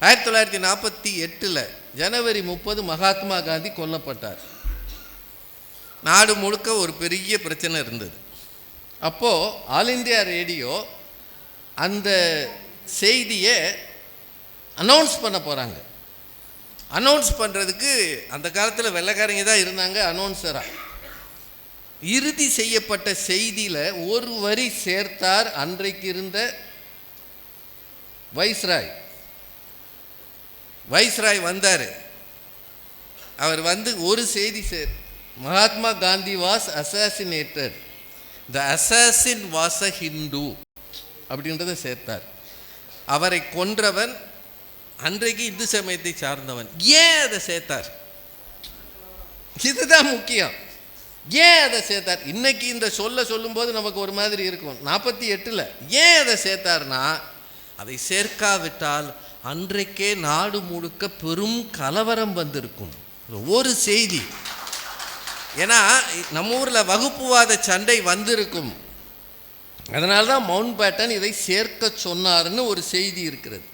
1948 ஜனவரி 30 மகாத்மா காந்தி கொல்லப்பட்டார். நாடு முழுக்க ஒரு பெரிய பிரச்சனை இருந்தது. அப்போது ஆல் இந்தியா ரேடியோ அந்த செய்தியை அனௌன்ஸ் பண்ண போகிறாங்க. அனௌன்ஸ் பண்ணுறதுக்கு அந்த காலத்தில் வெள்ளைக்காரங்க தான் இருந்தாங்க அனௌன்ஸராக. இறுதி செய்யப்பட்ட செய்தியில் ஒரு வரி சேர்த்தார் அன்றைக்கு இருந்த வைஸ்ராய் வந்தார். அவர் வந்து ஒரு செய்தி Mahatma Gandhi was assassinated, the assassin was a Hindu அப்படின்றத சேர்த்தார். அவரை கொன்றவன் அன்றைக்கு இந்து சமயத்தை சார்ந்தவன். ஏன் அதை சேர்த்தார்? இதுதான் முக்கியம். ஏன் அதை சேர்த்தார்? இன்னைக்கு இந்த சொல்லும்போது நமக்கு ஒரு மாதிரி இருக்கும். 48 ஏன் அதை சேர்த்தார்னா, அதை சேர்க்காவிட்டால் அன்றைக்கே நாடு முழுக்க பெரும் கலவரம் வந்திருக்கும். ஒரு செய்தி, ஏன்னா நம்ம ஊரில் வகுப்புவாத சண்டை வந்திருக்கும். அதனால்தான் மவுண்ட் பேட்டன் இதை சேர்க்க சொன்னார்னு ஒரு செய்தி இருக்கிறது.